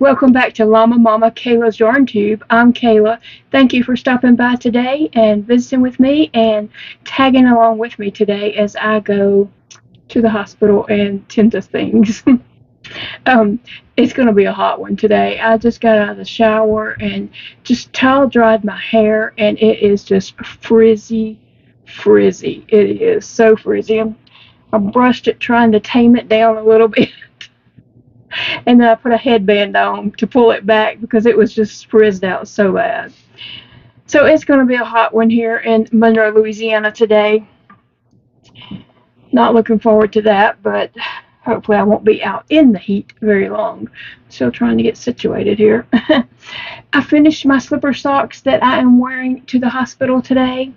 Welcome back to Llama Mama Kayla's Yarn Tube. I'm Kayla. Thank you for stopping by today and visiting with me and tagging along with me today as I go to the hospital and tend to things. It's going to be a hot one today. I just got out of the shower and just towel dried my hair, and it is just frizzy. It is so frizzy. I brushed it trying to tame it down a little bit. And then I put a headband on to pull it back because it was just frizzed out so bad. So it's going to be a hot one here in Monroe, Louisiana today. Not looking forward to that, but hopefully I won't be out in the heat very long. Still trying to get situated here. I finished my slipper socks that I am wearing to the hospital today.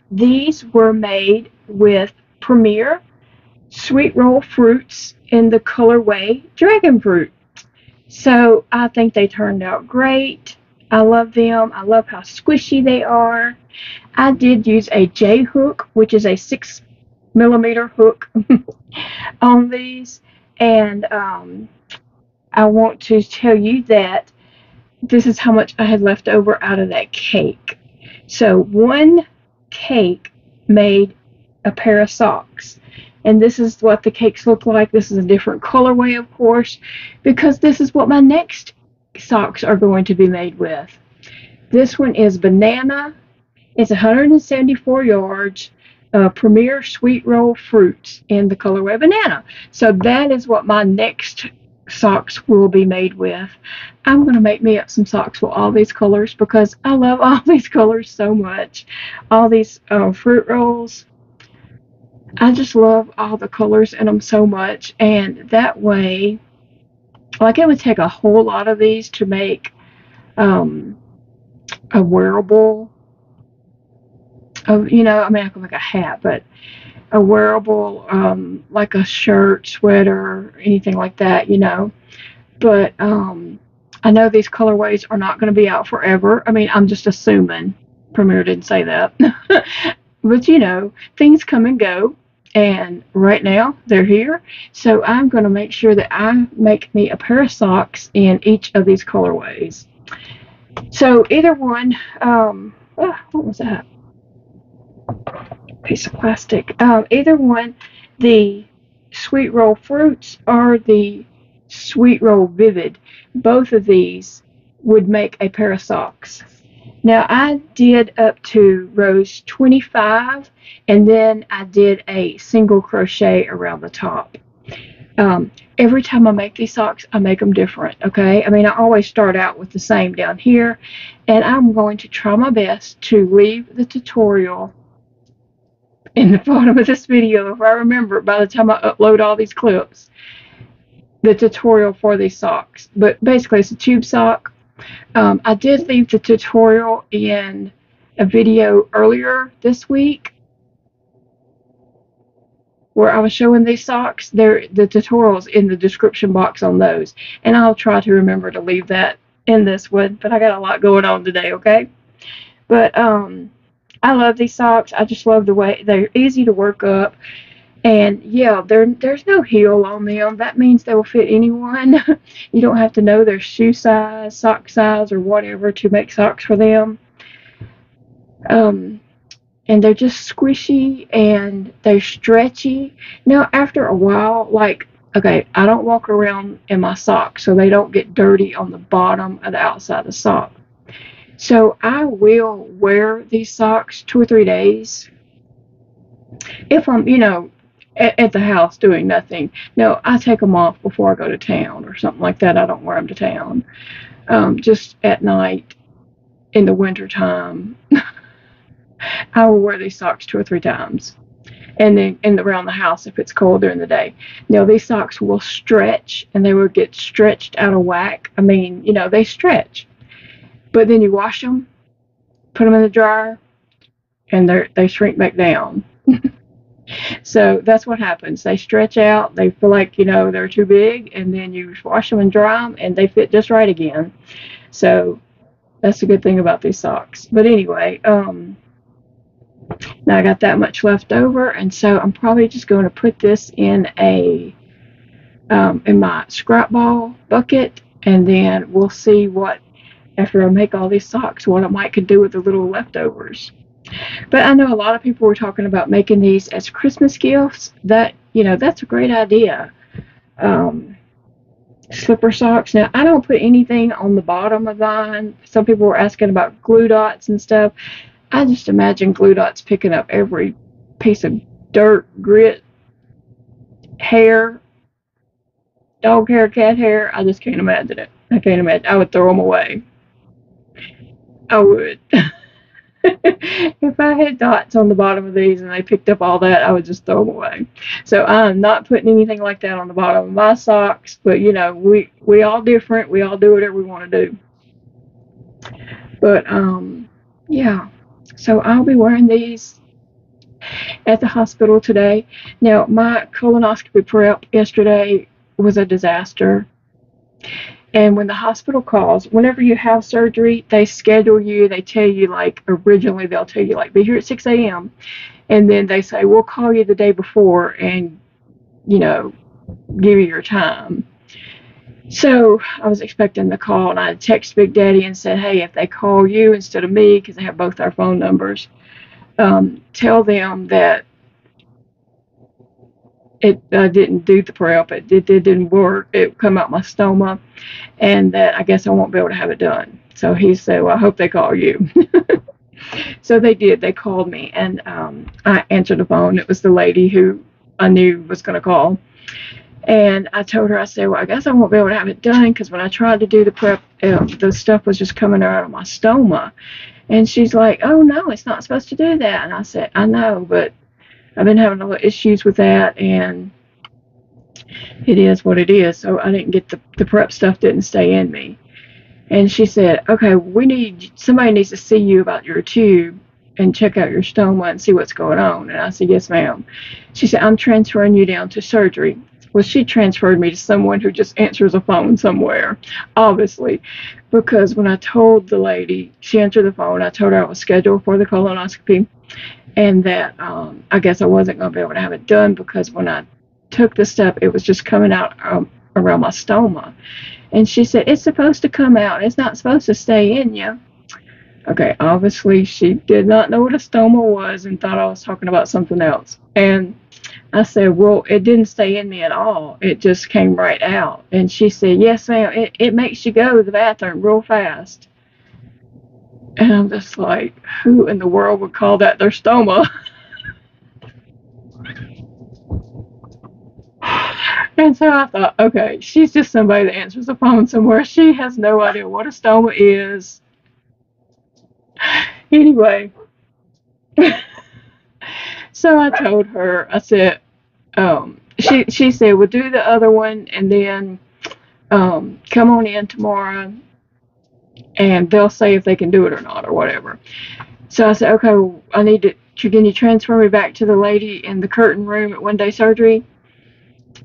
These were made with Premier Sweet Roll Fruits in the colorway Dragon Fruit. So I think they turned out great. I love them. I love how squishy they are. I did use a J hook, which is a 6mm hook on these, and I want to tell you that this is how much I had left over out of that cake. So one cake made a pair of socks. And this is what the cakes look like. This is a different colorway, of course, because this is what my next socks are going to be made with. This one is banana. It's 174 yards. Premier Sweet Roll Fruits in the colorway banana. So that is what my next socks will be made with. I'm going to make me up some socks with all these colors because I love all these colors so much. All these fruit rolls. I just love all the colors in them so much, and that way, like, it would take a whole lot of these to make a wearable, you know, I mean, I could make a hat, but a wearable, like a shirt, sweater, anything like that, you know. But I know these colorways are not going to be out forever. I mean, I'm just assuming. Premier didn't say that. But, you know, things come and go. And right now, they're here. So I'm going to make sure that I make me a pair of socks in each of these colorways. So either one, what was that? Piece of plastic. Either one, the Sweet Roll Fruits or the Sweet Roll Vivid, both of these would make a pair of socks. Now, I did up to rows 25, and then I did a single crochet around the top. Every time I make these socks, I make them different, okay? I mean, I always start out with the same down here, and I'm going to try my best to leave the tutorial in the bottom of this video, if I remember, by the time I upload all these clips, the tutorial for these socks. But basically, it's a tube sock. I did leave the tutorial in a video earlier this week where I was showing these socks. The tutorial's in the description box on those, and I'll try to remember to leave that in this one, but I got a lot going on today, okay? But I love these socks. I just love the way they're easy to work up. And yeah, there's no heel on them. That means they will fit anyone. You don't have to know their shoe size, sock size, or whatever to make socks for them. And they're just squishy and they're stretchy. Now, after a while, like, okay, I don't walk around in my socks so they don't get dirty on the bottom of the outside of the sock. So I will wear these socks 2 or 3 days if I'm, you know, at the house doing nothing. No, I take them off before I go to town or something like that. I don't wear them to town. Just at night in the winter time, I will wear these socks 2 or 3 times. And then around the house if it's cold during the day. Now, these socks will stretch, and they will get stretched out of whack. I mean, you know, they stretch. But then you wash them, put them in the dryer, and they shrink back down. So that's what happens. They stretch out. They feel like, you know, they're too big, and then you wash them and dry them, and they fit just right again. So that's a good thing about these socks. But anyway, now I got that much left over, and so I'm probably just going to put this in a in my scrap ball bucket, and then we'll see what, after I make all these socks, what I might could do with the little leftovers. But I know a lot of people were talking about making these as Christmas gifts. That, that's a great idea. Slipper socks. Now, I don't put anything on the bottom of mine. Some people were asking about glue dots and stuff. I just imagine glue dots picking up every piece of dirt, grit, hair, dog hair, cat hair. I just can't imagine it. I can't imagine. I would throw them away. I would. If I had dots on the bottom of these and they picked up all that, I would just throw them away. So I'm not putting anything like that on the bottom of my socks. But, we all different. We all do whatever we want to do. But, yeah. So I'll be wearing these at the hospital today. Now, my colonoscopy prep yesterday was a disaster. And when the hospital calls, whenever you have surgery, they schedule you. They tell you, like, originally they'll tell you, like, be here at 6 a.m. And then they say, we'll call you the day before and, give you your time. So I was expecting the call, and I texted Big Daddy and said, hey, if they call you instead of me, because they have both our phone numbers, tell them that I didn't do the prep. It didn't work. It come out my stoma, and that I guess I won't be able to have it done. So he said, well, I hope they call you. So they did. They called me, and I answered the phone. It was the lady who I knew was going to call. And I told her, I said, well, I guess I won't be able to have it done because when I tried to do the prep, the stuff was just coming out of my stoma. And she's like, oh, no, it's not supposed to do that. And I said, I know, but I've been having a lot of issues with that, and it is what it is. So I didn't get the prep stuff didn't stay in me. And she said, okay, somebody needs to see you about your tube and check out your stoma and see what's going on. And I said, yes, ma'am. She said, I'm transferring you down to surgery. Well, she transferred me to someone who just answers a phone somewhere, obviously, because when I told the lady, she answered the phone, I told her I was scheduled for the colonoscopy, and that I guess I wasn't going to be able to have it done because when I took the step, it was just coming out around my stoma. And she said, it's supposed to come out. It's not supposed to stay in you. Okay, obviously she did not know what a stoma was and thought I was talking about something else. And I said, well, it didn't stay in me at all. It just came right out. And she said, yes, ma'am, it makes you go to the bathroom real fast. And I'm just like, who in the world would call that their stoma? And so I thought, okay, she's just somebody that answers the phone somewhere. She has no idea what a stoma is. Anyway, so I told her, I said, she said, we'll do the other one and then come on in tomorrow and they'll say if they can do it or not or whatever. So I said, okay, well, can you transfer me back to the lady in the curtain room at One Day Surgery?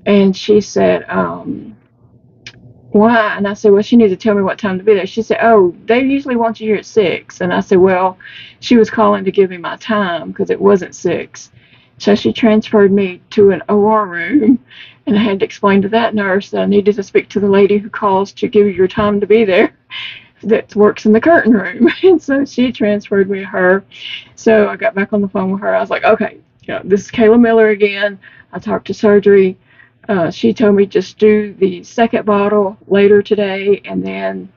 And she said, why? And I said, well, she needs to tell me what time to be there. She said, oh, they usually want you here at 6. And I said, well, she was calling to give me my time because it wasn't 6. So she transferred me to an OR room, and I had to explain to that nurse that I needed to speak to the lady who calls to give you your time to be there that works in the curtain room. And so she transferred me to her. So I got back on the phone with her. I was like, okay, this is Kayla Miller again. I talked to surgery. She told me just do the second bottle later today and then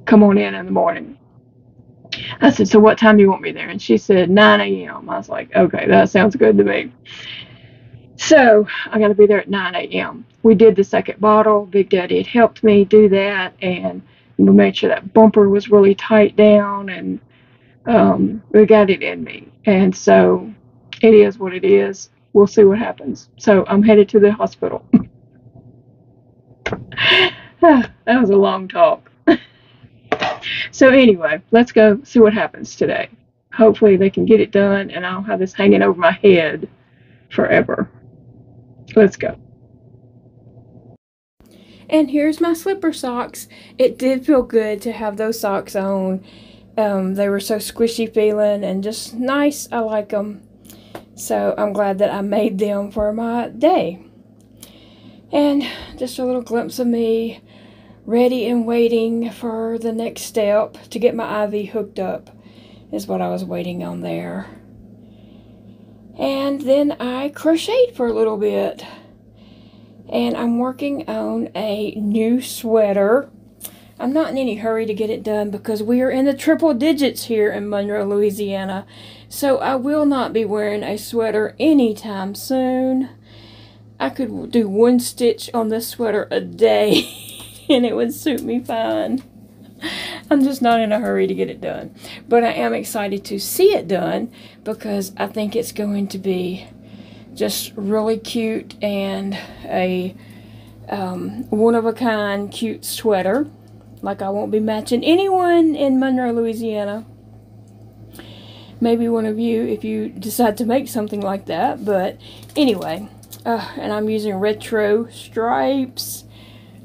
come on in the morning. I said, so what time do you want me there? And she said 9 a.m. I was like, okay, that sounds good to me. So I got to be there at 9 a.m. We did the second bottle. Big Daddy had helped me do that, and we made sure that bumper was really tight down, and we got it in me. And so it is what it is. We'll see what happens. So I'm headed to the hospital. That was a long talk. So anyway, let's go see what happens today. Hopefully they can get it done and I'll have this hanging over my head forever. Let's go. And here's my slipper socks. It did feel good to have those socks on. They were so squishy feeling and just nice. I like them. So I'm glad that I made them for my day. And just a little glimpse of me ready and waiting for the next step to get my IV hooked up is what I was waiting on there. And then I crocheted for a little bit. And I'm working on a new sweater. I'm not in any hurry to get it done because we are in the triple digits here in Monroe, Louisiana. So I will not be wearing a sweater anytime soon. I could do one stitch on this sweater a day and it would suit me fine. I'm just not in a hurry to get it done. But I am excited to see it done because I think it's going to be just really cute and a one-of-a-kind cute sweater. Like I won't be matching anyone in Monroe, Louisiana. Maybe one of you if you decide to make something like that. But anyway, and I'm using retro stripes.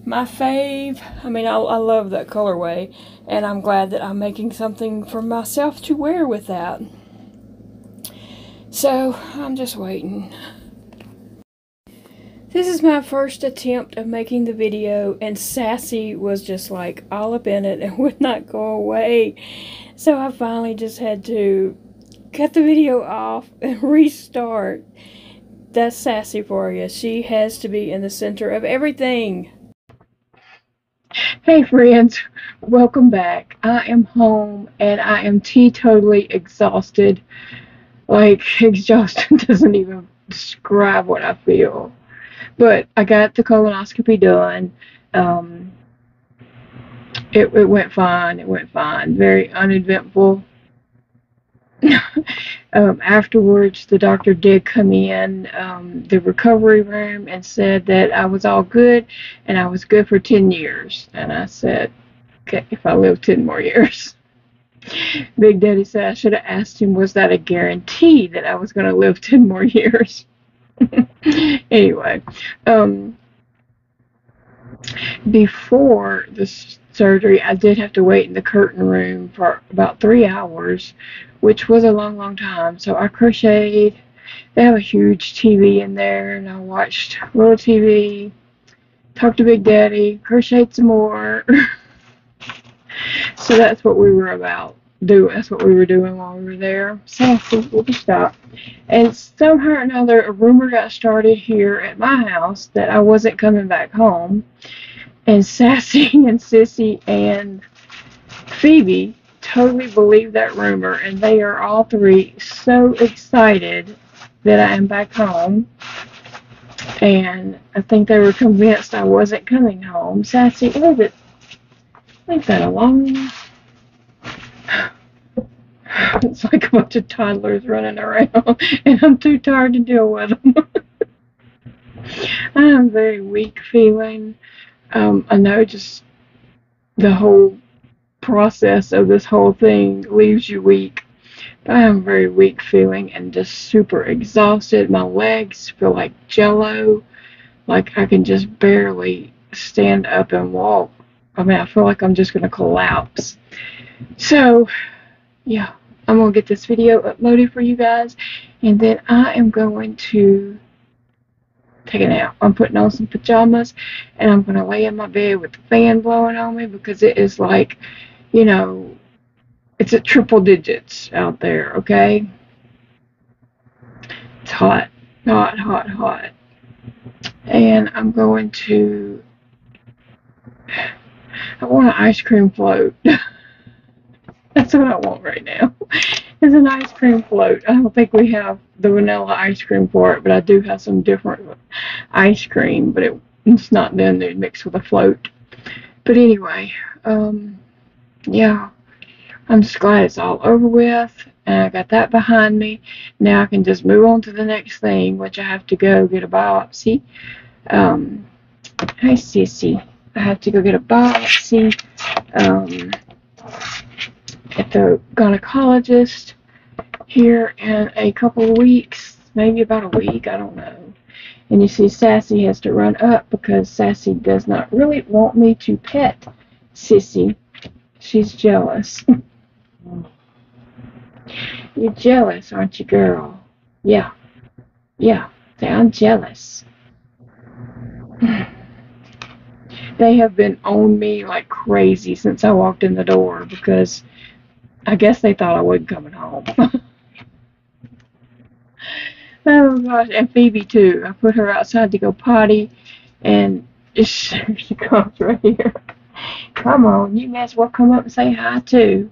My fave. I mean, I love that colorway. And I'm glad that I'm making something for myself to wear with that. So, I'm just waiting. This is my first attempt of making the video, and Sassy was just like all up in it and would not go away. So I finally just had to cut the video off and restart. That's Sassy for you. She has to be in the center of everything. Hey friends, welcome back. I am home and I am teetotally exhausted. Like, exhaustion doesn't even describe what I feel. But I got the colonoscopy done. It went fine. It went fine. Very uneventful. Afterwards, the doctor did come in the recovery room and said that I was all good and I was good for 10 years. And I said, okay, if I live 10 more years. Big Daddy said I should have asked him, was that a guarantee that I was going to live 10 more years? Anyway, before the surgery, I did have to wait in the curtain room for about 3 hours, which was a long time. So I crocheted. They have a huge TV in there, and I watched a little TV, talked to Big Daddy, crocheted some more. So that's what we were that's what we were doing while we were there. So we'll just stop. And somehow or another, a rumor got started here at my house that I wasn't coming back home. And Sassy and Sissy and Phoebe totally believed that rumor, and they are all three so excited that I am back home. And I think they were convinced I wasn't coming home. Sassy, leave that alone. It's like a bunch of toddlers running around, and I'm too tired to deal with them. I am very weak feeling. I know just the whole process of this whole thing leaves you weak. But I am very weak feeling and just super exhausted. My legs feel like jello. Like I can just barely stand up and walk. I mean, I feel like I'm just going to collapse. So, yeah, I'm going to get this video uploaded for you guys. And then I am going to take a nap. I'm putting on some pajamas. And I'm going to lay in my bed with the fan blowing on me. Because it is like, you know, it's at triple digits out there, okay? It's hot. Hot, hot, hot. And I'm going to... I want an ice cream float. That's what I want right now. Is an ice cream float. I don't think we have the vanilla ice cream for it, but I do have some different ice cream, but it's not done there mixed with a float. But anyway, yeah, I'm just glad it's all over with, and I got that behind me. Now I can just move on to the next thing, which I have to go get a biopsy. Hi, Sissy. I have to go get a biopsy at the gynecologist here in a couple of weeks, maybe about a week, I don't know. And you see Sassy has to run up because Sassy does not really want me to pet Sissy. She's jealous. You're jealous, aren't you, girl? Yeah. Yeah. Say, I'm jealous. They have been on me like crazy since I walked in the door because I guess they thought I wasn't coming home. Oh gosh, and Phoebe too. I put her outside to go potty, and she comes right here. Come on, you may as well come up and say hi too,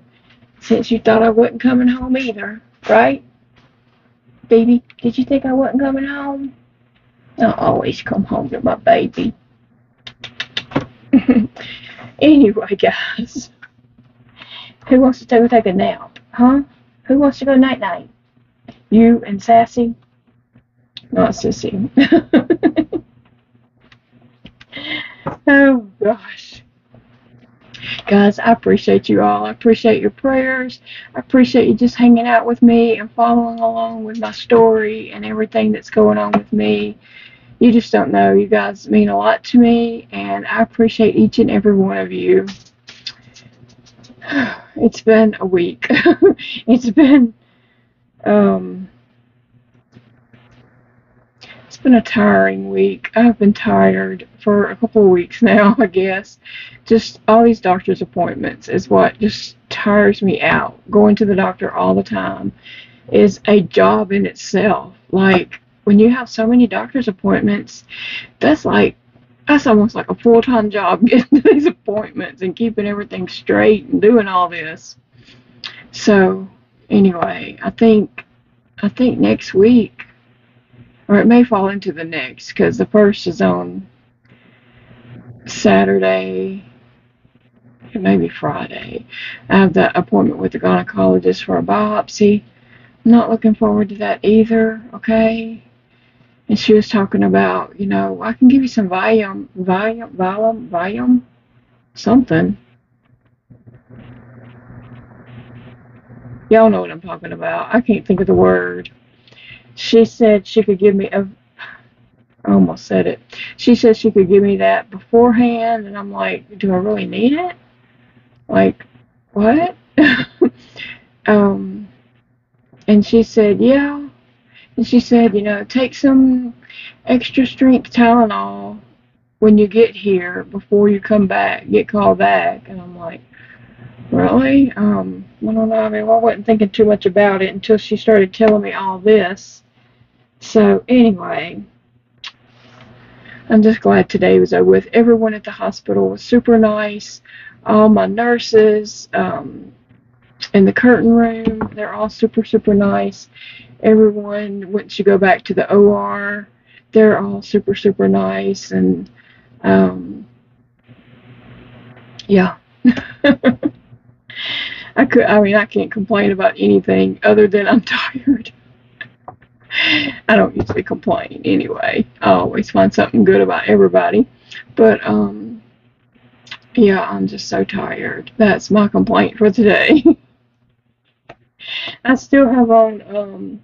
since you thought I wasn't coming home either, right? Baby, did you think I wasn't coming home? I always come home to my baby. Anyway, guys, who wants to go take a nap? Huh? Who wants to go night-night? You and Sassy? Not Sissy. Oh, gosh. Guys, I appreciate you all. I appreciate your prayers. I appreciate you just hanging out with me and following along with my story and everything that's going on with me. You just don't know. You guys mean a lot to me, and I appreciate each and every one of you. It's been a week. It's been a tiring week. I've been tired for a couple of weeks now, I guess. Just all these doctor's appointments is what just tires me out. Going to the doctor all the time is a job in itself. Like, when you have so many doctor's appointments, that's almost like a full-time job, getting to these appointments and keeping everything straight and doing all this. So anyway, I think next week, or it may fall into the next, because the first is on Saturday, maybe Friday. I have that appointment with the gynecologist for a biopsy. I'm not looking forward to that either, okay? And she was talking about, I can give you some Valium, something. Y'all know what I'm talking about. I can't think of the word. She said she could give me I almost said it. She said she could give me that beforehand, and I'm like, do I really need it? Like, what? And she said, yeah. And she said, take some extra strength Tylenol when you get here before you come back, get called back. And I'm like, really? I don't know. I mean, I wasn't thinking too much about it until she started telling me all this. So anyway, I'm just glad today was over with. Everyone at the hospital was super nice. All my nurses in the curtain room, they're all super, super nice. Everyone, once you go back to the OR, they're all super, super nice. And yeah. I can't complain about anything other than I'm tired. I don't usually complain anyway. I always find something good about everybody. But yeah, I'm just so tired. That's my complaint for today. I still have on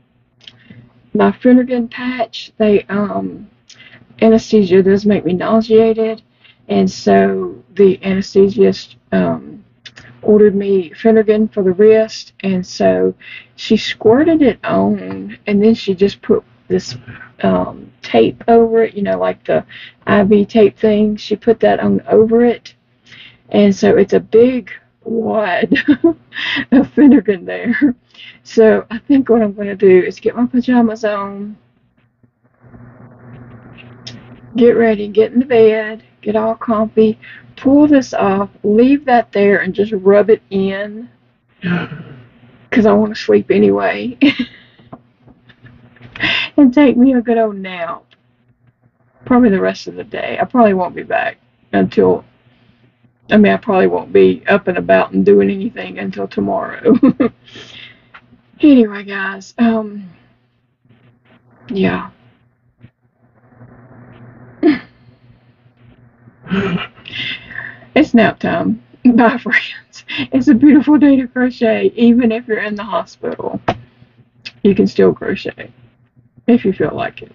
my Finnegan patch. They anesthesia does make me nauseated, and so the anesthesiast ordered me Finnegan for the wrist, and so she squirted it on, and then she just put this tape over it, like the IV tape thing. She put that on over it, and so it's a big wad of Finnegan there. So I think what I'm going to do is get my pajamas on, get ready, get in the bed, get all comfy, pull this off, leave that there, and just rub it in, because I want to sleep anyway, and take me a good old nap. Probably the rest of the day. I probably won't be back until, I probably won't be up and about and doing anything until tomorrow. Anyway, guys, yeah. It's nap time. Bye, friends. It's a beautiful day to crochet. Even if you're in the hospital, you can still crochet if you feel like it.